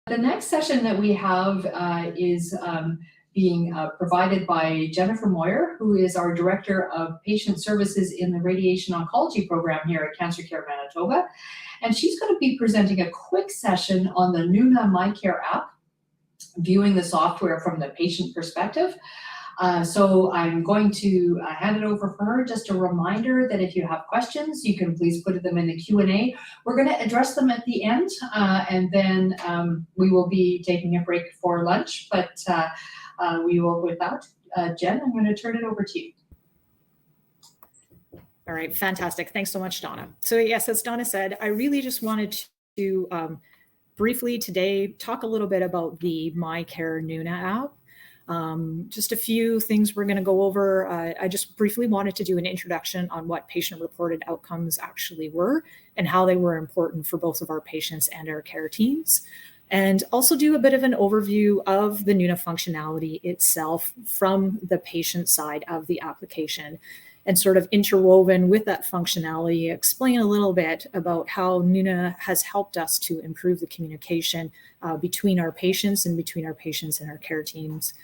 The next session that we have is being provided by Jennifer Moyer, who is our Director of Patient Services in the Radiation Oncology Program here at CancerCare Manitoba. And she's going to be presenting a quick session on the NOONA MyCare app, viewing the software from the patient perspective. So I'm going to hand it over for her. Just a reminder that if you have questions, you can please put them in the Q&A. We're going to address them at the end, and then we will be taking a break for lunch. But we will, with that, Jen, I'm going to turn it over to you. All right, fantastic. Thanks so much, Donna. So yes, as Donna said, I really just wanted to briefly today talk a little bit about the MyCare NOONA app. Just a few things we're going to go over. I just briefly wanted to do an introduction on what patient-reported outcomes actually were and how they were important for both of our patients and our care teams. And also do a bit of an overview of the NOONA functionality itself from the patient side of the application. And sort of interwoven with that functionality, explain a little bit about how NOONA has helped us to improve the communication between our patients and our care teams.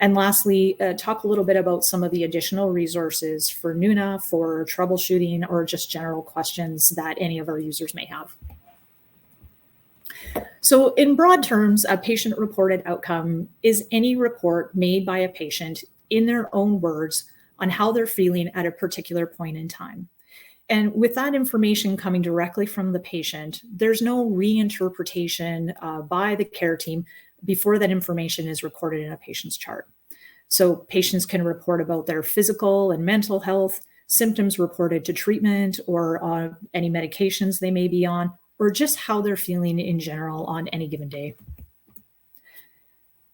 And lastly, talk a little bit about some of the additional resources for NOONA for troubleshooting or just general questions that any of our users may have. So in broad terms, a patient-reported outcome is any report made by a patient in their own words on how they're feeling at a particular point in time. And with that information coming directly from the patient, there's no reinterpretation by the care team before that information is recorded in a patient's chart. So patients can report about their physical and mental health, symptoms reported to treatment or any medications they may be on, or just how they're feeling in general on any given day.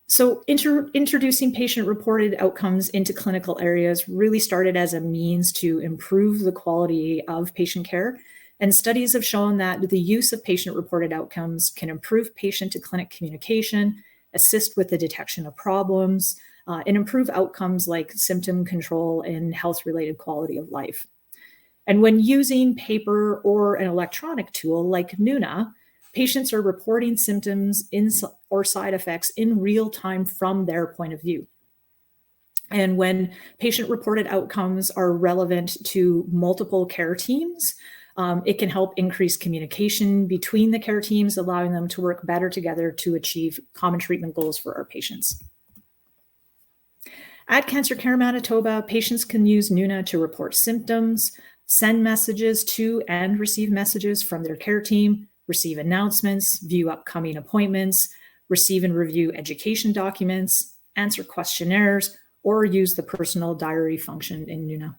So introducing patient-reported outcomes into clinical areas really started as a means to improve the quality of patient care. And studies have shown that the use of patient-reported outcomes can improve patient-to-clinic communication, assist with the detection of problems, and improve outcomes like symptom control and health-related quality of life. And when using paper or an electronic tool like NOONA, patients are reporting symptoms or side effects in real time from their point of view. And when patient-reported outcomes are relevant to multiple care teams, it can help increase communication between the care teams, allowing them to work better together to achieve common treatment goals for our patients. At CancerCare Manitoba, patients can use NOONA to report symptoms, send messages to and receive messages from their care team, receive announcements, view upcoming appointments, receive and review education documents, answer questionnaires, or use the personal diary function in NOONA.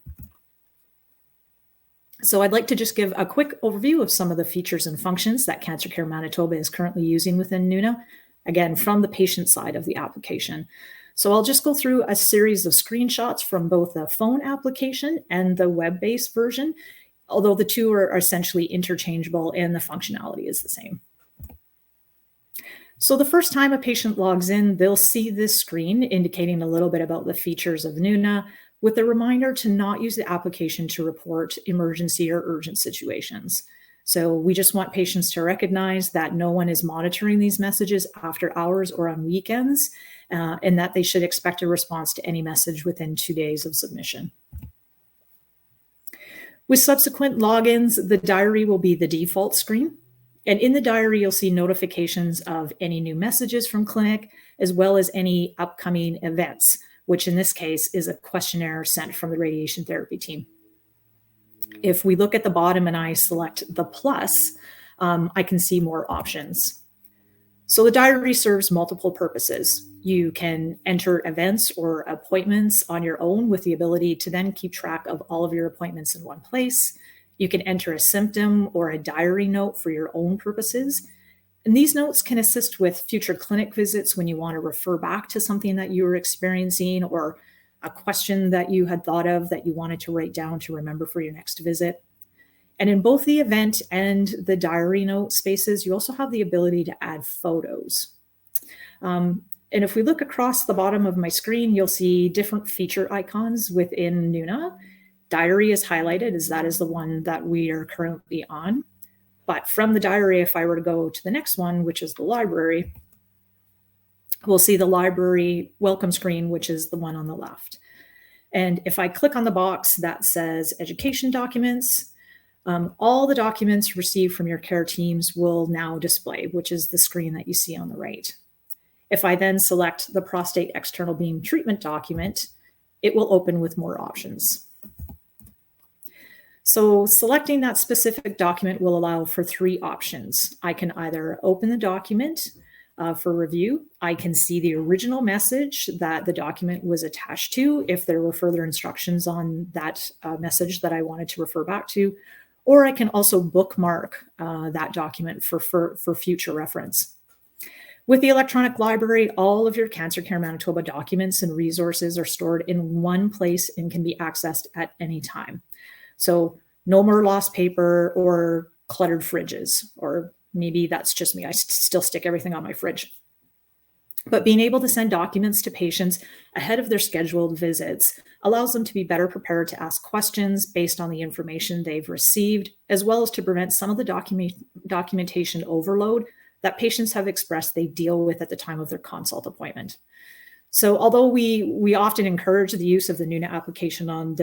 So I'd like to just give a quick overview of some of the features and functions that CancerCare Manitoba is currently using within NOONA, again, from the patient side of the application. So I'll just go through a series of screenshots from both the phone application and the web-based version, although the two are essentially interchangeable and the functionality is the same. So the first time a patient logs in, they'll see this screen indicating a little bit about the features of NOONA, with a reminder to not use the application to report emergency or urgent situations. So we just want patients to recognize that no one is monitoring these messages after hours or on weekends, and that they should expect a response to any message within 2 days of submission. With subsequent logins, the diary will be the default screen. And in the diary, you'll see notifications of any new messages from clinic, as well as any upcoming events, which in this case is a questionnaire sent from the radiation therapy team. If we look at the bottom and I select the plus, I can see more options. So the diary serves multiple purposes. You can enter events or appointments on your own with the ability to then keep track of all of your appointments in one place. You can enter a symptom or a diary note for your own purposes. And these notes can assist with future clinic visits when you want to refer back to something that you were experiencing or a question that you had thought of that you wanted to write down to remember for your next visit. And in both the event and the diary note spaces, you also have the ability to add photos. And if we look across the bottom of my screen, you'll see different feature icons within NOONA. Diary is highlighted as that is the one that we are currently on. But from the diary, if I were to go to the next one, which is the library, we'll see the library welcome screen, which is the one on the left. And if I click on the box that says education documents, all the documents received from your care teams will now display, which is the screen that you see on the right. If I then select the prostate external beam treatment document, it will open with more options. So selecting that specific document will allow for 3 options. I can either open the document for review. I can see the original message that the document was attached to if there were further instructions on that message that I wanted to refer back to, or I can also bookmark that document for future reference. With the electronic library, all of your CancerCare Manitoba documents and resources are stored in one place and can be accessed at any time. So no more lost paper or cluttered fridges, or maybe that's just me. I still stick everything on my fridge. But being able to send documents to patients ahead of their scheduled visits allows them to be better prepared to ask questions based on the information they've received, as well as to prevent some of the documentation overload that patients have expressed they deal with at the time of their consult appointment. So although we often encourage the use of the NOONA application on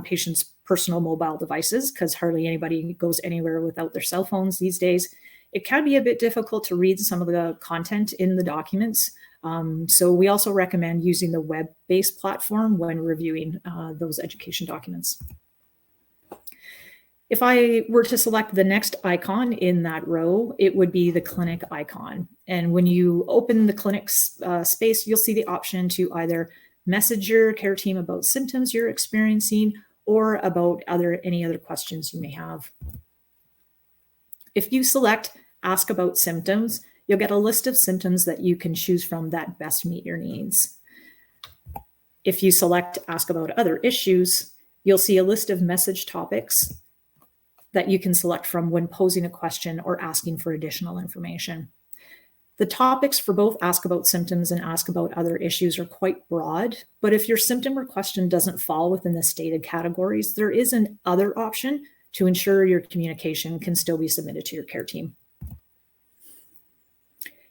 patients' personal mobile devices, because hardly anybody goes anywhere without their cell phones these days, it can be a bit difficult to read some of the content in the documents. So we also recommend using the web-based platform when reviewing those education documents. If I were to select the next icon in that row, it would be the clinic icon. And when you open the clinic's space, you'll see the option to either message your care team about symptoms you're experiencing or about any other questions you may have. If you select Ask About Symptoms, you'll get a list of symptoms that you can choose from that best meet your needs. If you select Ask About Other Issues, you'll see a list of message topics that you can select from when posing a question or asking for additional information. The topics for both Ask About Symptoms and Ask About Other Issues are quite broad, but if your symptom or question doesn't fall within the stated categories, there is an other option to ensure your communication can still be submitted to your care team.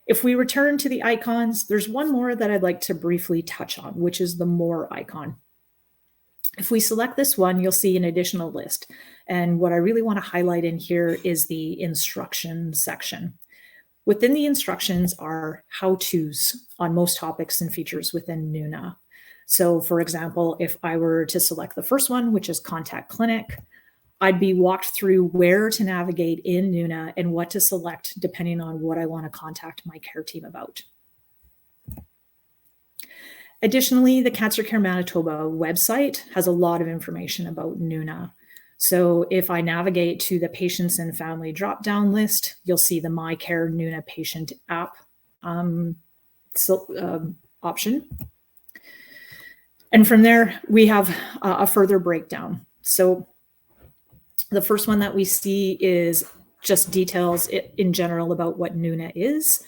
If we return to the icons, there's one more that I'd like to briefly touch on, which is the More icon. If we select this one, you'll see an additional list. And what I really want to highlight in here is the instructions section. Within the instructions are how-tos on most topics and features within NOONA. So for example, if I were to select the first one, which is Contact Clinic, I'd be walked through where to navigate in NOONA and what to select depending on what I want to contact my care team about. Additionally, the CancerCare Manitoba website has a lot of information about NOONA. So if I navigate to the Patients and Family drop-down list, you'll see the MyCare NOONA Patient App option. And from there, we have a further breakdown. So the first one that we see is just details in general about what NOONA is.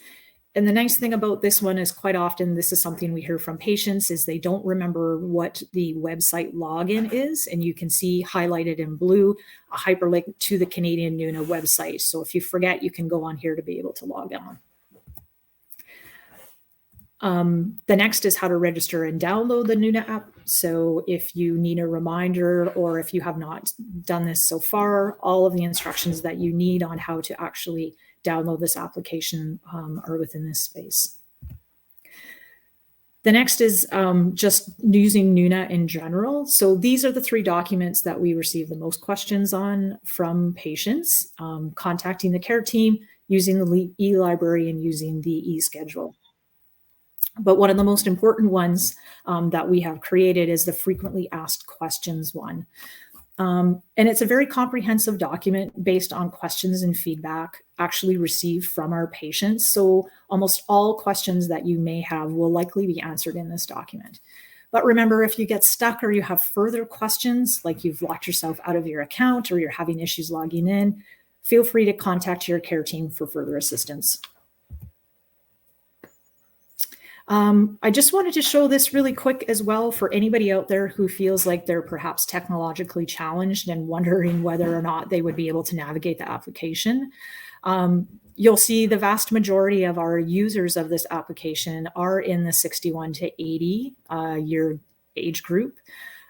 And the nice thing about this one is quite often this is something we hear from patients is they don't remember what the website login is. And you can see highlighted in blue a hyperlink to the Canadian NOONA website. So if you forget, you can go on here to be able to log on. The next is how to register and download the NOONA app. So if you need a reminder or if you have not done this so far, all of the instructions that you need on how to actually download this application are within this space. The next is just using NOONA in general. So these are the 3 documents that we receive the most questions on from patients, contacting the care team, using the e-library, and using the e-schedule. But one of the most important ones that we have created is the frequently asked questions one. And it's a very comprehensive document based on questions and feedback actually received from our patients. So almost all questions that you may have will likely be answered in this document. But remember, if you get stuck or you have further questions, like you've locked yourself out of your account or you're having issues logging in, feel free to contact your care team for further assistance. I just wanted to show this really quick as well for anybody out there who feels like they're perhaps technologically challenged and wondering whether or not they would be able to navigate the application. You'll see the vast majority of our users of this application are in the 61 to 80 year age group.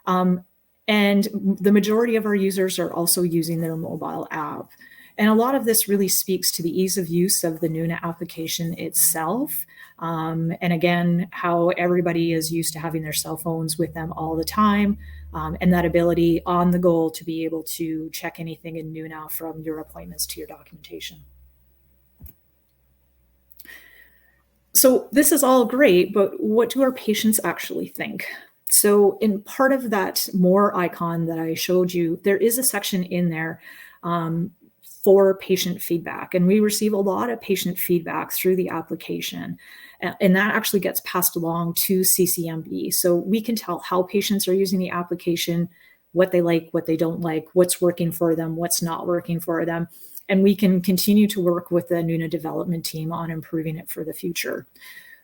And the majority of our users are also using their mobile app. And a lot of this really speaks to the ease of use of the NOONA application itself. And again, how everybody is used to having their cell phones with them all the time, and that ability on the go to be able to check anything in NOONA from your appointments to your documentation. So this is all great, but what do our patients actually think? So in part of that more icon that I showed you, there is a section in there for patient feedback. And we receive a lot of patient feedback through the application. And that actually gets passed along to CCMB. So we can tell how patients are using the application, what they like, what they don't like, what's working for them, what's not working for them. And we can continue to work with the NOONA development team on improving it for the future.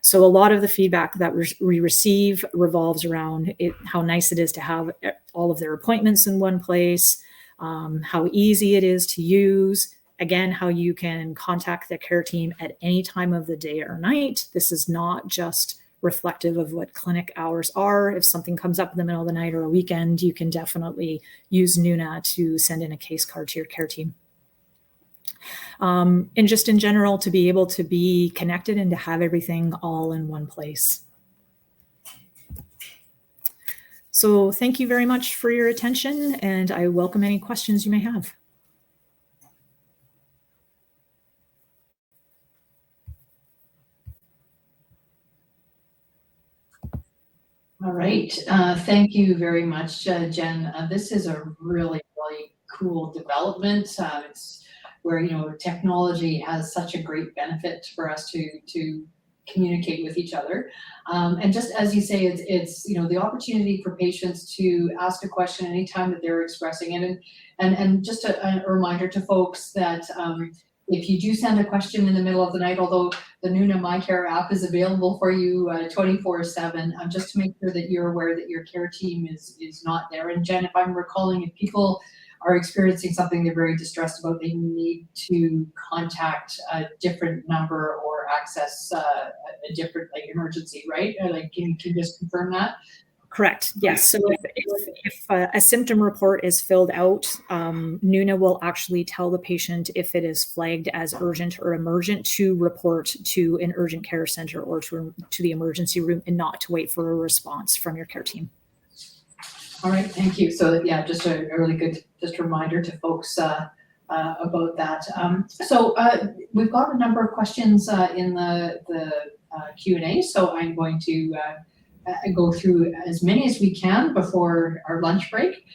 So a lot of the feedback that we receive revolves around how nice it is to have all of their appointments in one place, how easy it is to use, again, how you can contact the care team at any time of the day or night. This is not just reflective of what clinic hours are. If something comes up in the middle of the night or a weekend, you can definitely use NOONA to send in a case card to your care team. And just in general, to be able to be connected and to have everything all in one place. So thank you very much for your attention, and I welcome any questions you may have. All right. Thank you very much, Jen. This is a really, really cool development. It's where, you know, technology has such a great benefit for us to communicate with each other. And just as you say, it's you know, the opportunity for patients to ask a question anytime that they're expressing it. And just a reminder to folks that if you do send a question in the middle of the night, although the NOONA MyCare app is available for you 24/7, just to make sure that you're aware that your care team is not there. And Jen, if I'm recalling, if people are experiencing something they're very distressed about, they need to contact a different number or access a different emergency, right? Like, can you just confirm that? Correct. Yes. So if a symptom report is filled out, NOONA will actually tell the patient if it is flagged as urgent or emergent to report to an urgent care center or to the emergency room, and not to wait for a response from your care team. All right, thank you. So yeah, just a really good reminder to folks about that. So we've got a number of questions in the Q&A, so I'm going to go through as many as we can before our lunch break.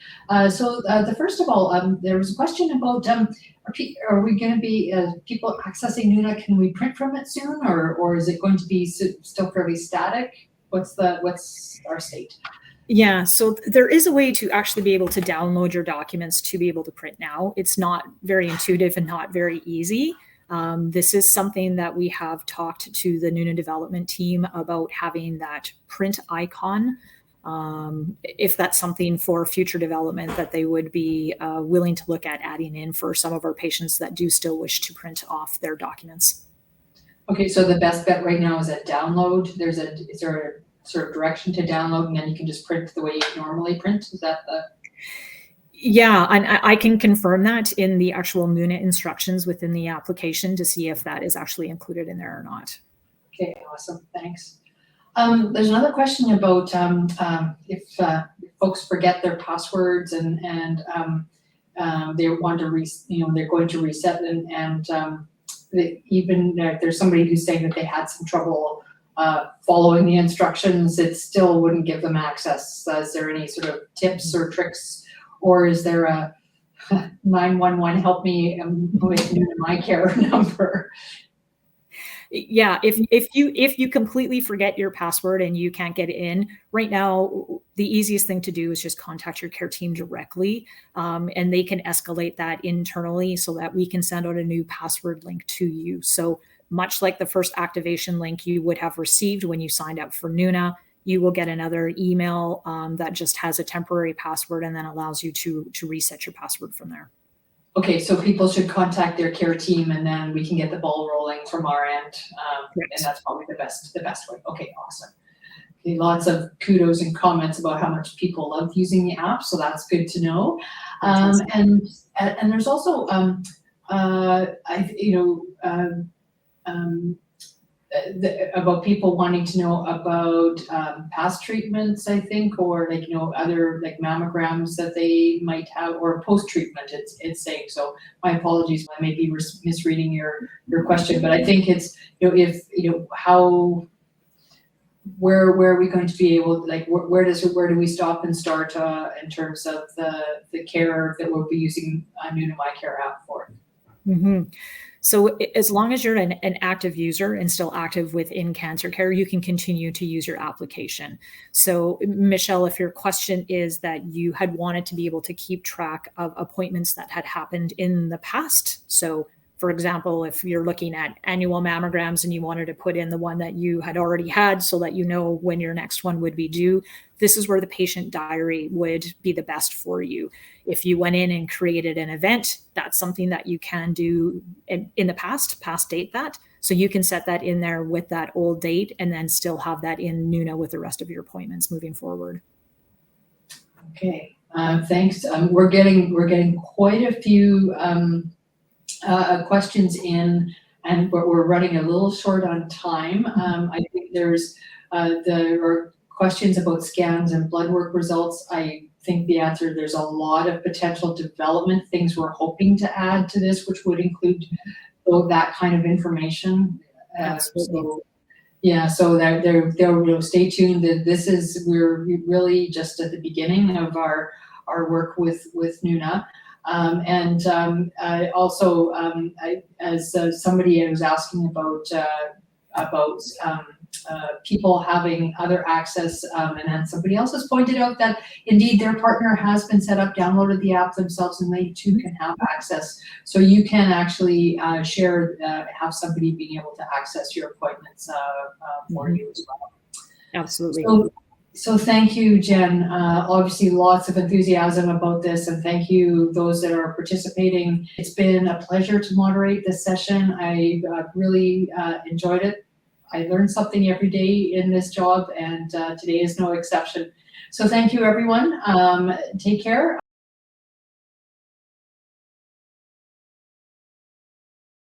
So the first of all, there was a question about are we going to be people accessing NOONA? Can we print from it soon, or is it going to be still fairly static? What's our state? Yeah, so there is a way to actually be able to download your documents to be able to print now. It's not very intuitive and not very easy. This is something that we have talked to the NOONA development team about, having that print icon. If that's something for future development that they would be willing to look at adding in for some of our patients that do still wish to print off their documents. Okay, so the best bet right now is a download. Is there a sort of direction to download, and then you can just print the way you normally print? Is that the... Yeah, and I can confirm that in the actual NOONA instructions within the application to see if that is actually included in there or not. Okay, awesome, thanks. There's another question about if folks forget their passwords and they want to they're going to reset, and even if there's somebody who's saying that they had some trouble following the instructions, it still wouldn't give them access. Is there any sort of tips or tricks, or is there a 911 help me with MyCare number? Yeah, if you completely forget your password and you can't get in, right now, the easiest thing to do is just contact your care team directly, and they can escalate that internally so that we can send out a new password link to you. So much like the first activation link you would have received when you signed up for NOONA. You will get another email that just has a temporary password and then allows you to reset your password from there. Okay, so people should contact their care team and then we can get the ball rolling from our end. And that's probably the best way. Okay, awesome. Okay, lots of kudos and comments about how much people love using the app, so that's good to know. And there's also about people wanting to know about past treatments, I think, or other mammograms that they might have, or post-treatment, it's saying. So my apologies, I may be misreading your question, but I think it's, where are we going to be able, where do we stop and start in terms of the care that we'll be using NOONA MyCare app for? Mm-hmm. So as long as you're an active user and still active within CancerCare, you can continue to use your application. So Michelle, if your question is that you had wanted to be able to keep track of appointments that had happened in the past, so for example, if you're looking at annual mammograms and you wanted to put in the one that you had already had so that you know when your next one would be due, this is where the patient diary would be the best for you. If you went in and created an event, that's something that you can do in the past date that. So you can set that in there with that old date and then still have that in NOONA with the rest of your appointments moving forward. Okay, thanks. We're getting quite a few questions in, and we're running a little short on time. I think there are questions about scans and blood work results. I think the answer, there's a lot of potential development things we're hoping to add to this, which would include that kind of information. Absolutely. So they'll stay tuned. We're really just at the beginning of our work with NOONA. As somebody was asking about people having other access, and then somebody else has pointed out that indeed their partner has been set up, downloaded the app themselves, and they too can have access. So you can actually have somebody being able to access your appointments for you as well. Absolutely. So thank you, Jen. Obviously lots of enthusiasm about this, and thank you those that are participating. It's been a pleasure to moderate this session. I really enjoyed it. I learn something every day in this job, and today is no exception. So thank you, everyone. Take care.